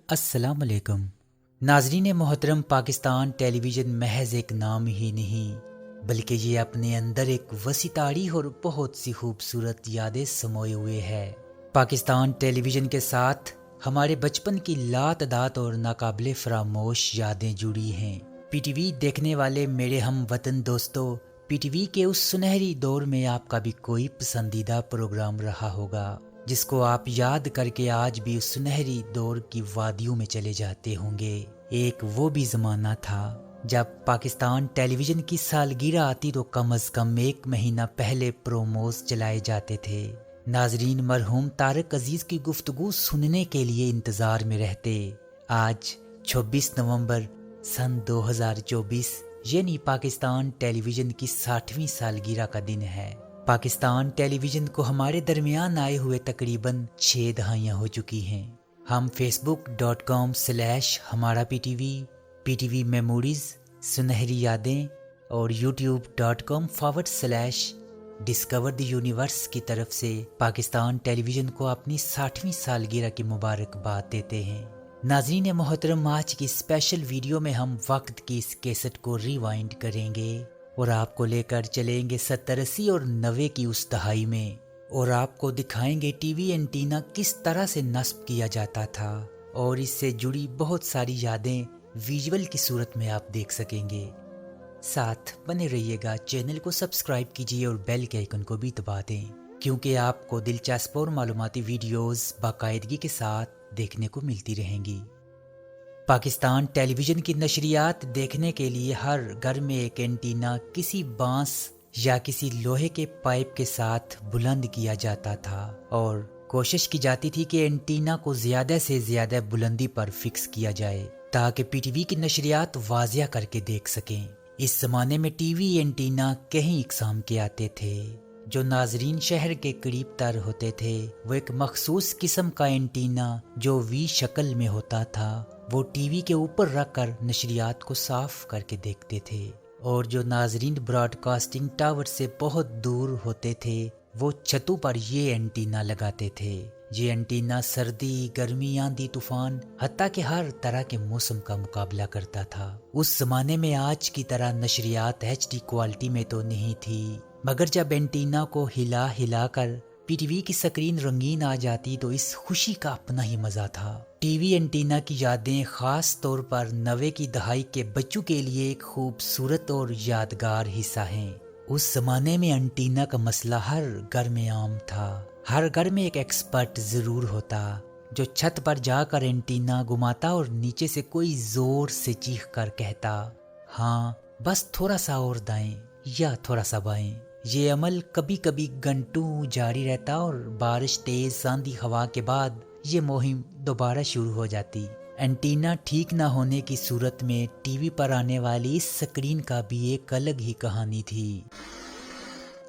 السلام علیکم ناظرین محترم، پاکستان ٹیلی ویژن محض ایک نام ہی نہیں بلکہ یہ اپنے اندر ایک وسیع تاریخ اور بہت سی خوبصورت یادیں سموئے ہوئے ہے۔ پاکستان ٹیلی ویژن کے ساتھ ہمارے بچپن کی لاتعداد اور ناقابل فراموش یادیں جڑی ہیں۔ پی ٹی وی دیکھنے والے میرے ہم وطن دوستو، پی ٹی وی کے اس سنہری دور میں آپ کا بھی کوئی پسندیدہ پروگرام رہا ہوگا جس کو آپ یاد کر کے آج بھی اس سنہری دور کی وادیوں میں چلے جاتے ہوں گے۔ ایک وہ بھی زمانہ تھا جب پاکستان ٹیلی ویژن کی سالگرہ آتی تو کم از کم ایک مہینہ پہلے پروموز چلائے جاتے تھے۔ ناظرین مرحوم طارق عزیز کی گفتگو سننے کے لیے انتظار میں رہتے۔ آج 26 نومبر سن 2024 یعنی پاکستان ٹیلی ویژن کی 60ویں سالگرہ کا دن ہے۔ پاکستان ٹیلی ویژن کو ہمارے درمیان آئے ہوئے تقریباً 6 دہائیاں ہو چکی ہیں۔ ہم facebook.com/ہمارا پی ٹی وی میموریز سنہری یادیں اور youtube.com/ڈسکور دی یونیورس کی طرف سے پاکستان ٹیلی ویژن کو اپنی 60ویں سالگرہ کی مبارکباد دیتے ہیں۔ ناظرین محترم، آج کی اسپیشل ویڈیو میں ہم وقت کی اس کیسٹ کو ریوائنڈ کریں گے اور آپ کو لے کر چلیں گے 70، 80 اور 90 کی اس دہائی میں، اور آپ کو دکھائیں گے ٹی وی اینٹینا کس طرح سے نصب کیا جاتا تھا، اور اس سے جڑی بہت ساری یادیں ویژول کی صورت میں آپ دیکھ سکیں گے۔ ساتھ بنے رہیے گا، چینل کو سبسکرائب کیجیے اور بیل کے آئیکن کو بھی دبا دیں کیونکہ آپ کو دلچسپ اور معلوماتی ویڈیوز باقاعدگی کے ساتھ دیکھنے کو ملتی رہیں گی۔ پاکستان ٹیلی ویژن کی نشریات دیکھنے کے لیے ہر گھر میں ایک اینٹینا کسی بانس یا کسی لوہے کے پائپ کے ساتھ بلند کیا جاتا تھا اور کوشش کی جاتی تھی کہ اینٹینا کو زیادہ سے زیادہ بلندی پر فکس کیا جائے تاکہ پی ٹی وی کی نشریات واضح کر کے دیکھ سکیں۔ اس زمانے میں ٹی وی اینٹینا کئی اقسام کے آتے تھے۔ جو ناظرین شہر کے قریب تر ہوتے تھے وہ ایک مخصوص قسم کا اینٹینا جو وی شکل میں ہوتا تھا وہ ٹی وی کے اوپر رکھ کر نشریات کو صاف کر کے دیکھتے تھے، اور جو ناظرین براڈ کاسٹنگ ٹاور سے بہت دور ہوتے تھے وہ چھتوں پر یہ اینٹینا لگاتے تھے۔ یہ اینٹینا سردی، گرمی، آندھی، طوفان، حتیٰ کہ ہر طرح کے موسم کا مقابلہ کرتا تھا۔ اس زمانے میں آج کی طرح نشریات ایچ ڈی کوالٹی میں تو نہیں تھی، مگر جب اینٹینا کو ہلا ہلا کر پی ٹی وی کی سکرین رنگین آ جاتی تو اس خوشی کا اپنا ہی مزہ تھا۔ ٹی وی اینٹینا کی یادیں خاص طور پر 90 کی دہائی کے بچوں کے لیے ایک خوبصورت اور یادگار حصہ ہیں۔ اس زمانے میں اینٹینا کا مسئلہ ہر گھر میں عام تھا۔ ہر گھر میں ایک ایکسپرٹ ضرور ہوتا جو چھت پر جا کر اینٹینا گھماتا اور نیچے سے کوئی زور سے چیخ کر کہتا، ہاں بس تھوڑا سا اور دائیں یا تھوڑا سا بائیں۔ یہ عمل کبھی کبھی گھنٹوں جاری رہتا اور بارش، تیز آندھی، ہوا کے بعد یہ مہم دوبارہ شروع ہو جاتی۔ اینٹینا ٹھیک نہ ہونے کی صورت میں ٹی وی پر آنے والی اس سکرین کا بھی ایک الگ ہی کہانی تھی۔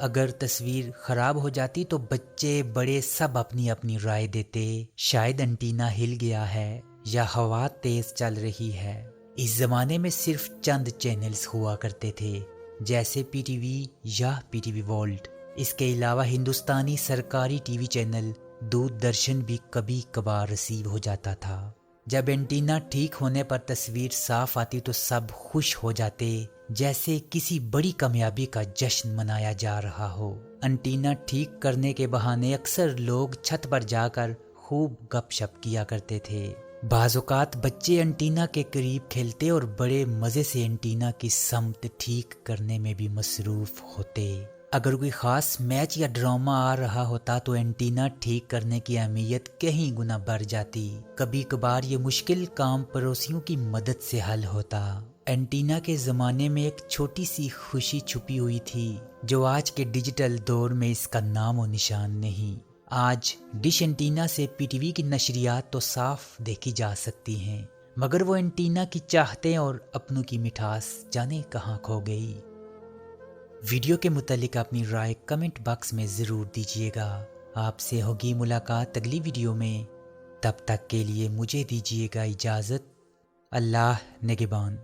اگر تصویر خراب ہو جاتی تو بچے بڑے سب اپنی اپنی رائے دیتے، شاید اینٹینا ہل گیا ہے یا ہوا تیز چل رہی ہے۔ اس زمانے میں صرف چند چینلز ہوا کرتے تھے جیسے پی ٹی وی یا پی ٹی وی ورلڈ۔ اس کے علاوہ ہندوستانی سرکاری ٹی وی چینل دوردرشن بھی کبھی کبھار ریسیو ہو جاتا تھا۔ جب اینٹینا ٹھیک ہونے پر تصویر صاف آتی تو سب خوش ہو جاتے جیسے کسی بڑی کامیابی کا جشن منایا جا رہا ہو۔ اینٹینا ٹھیک کرنے کے بہانے اکثر لوگ چھت پر جا کر خوب گپ شپ کیا کرتے تھے۔ بعض اوقات بچے اینٹینا کے قریب کھیلتے اور بڑے مزے سے اینٹینا کی سمت ٹھیک کرنے میں بھی مصروف ہوتے۔ اگر کوئی خاص میچ یا ڈرامہ آ رہا ہوتا تو اینٹینا ٹھیک کرنے کی اہمیت کہیں گنا بڑھ جاتی۔ کبھی کبھار یہ مشکل کام پڑوسیوں کی مدد سے حل ہوتا۔ اینٹینا کے زمانے میں ایک چھوٹی سی خوشی چھپی ہوئی تھی جو آج کے ڈیجیٹل دور میں اس کا نام و نشان نہیں۔ آج ڈش اینٹینا سے پی ٹی وی کی نشریات تو صاف دیکھی جا سکتی ہیں، مگر وہ اینٹینا کی چاہتیں اور اپنوں کی مٹھاس جانے کہاں کھو گئی۔ ویڈیو کے متعلق اپنی رائے کمنٹ باکس میں ضرور دیجیے گا۔ آپ سے ہوگی ملاقات اگلی ویڈیو میں، تب تک کے لیے مجھے دیجیے گا اجازت۔ اللہ نگہبان۔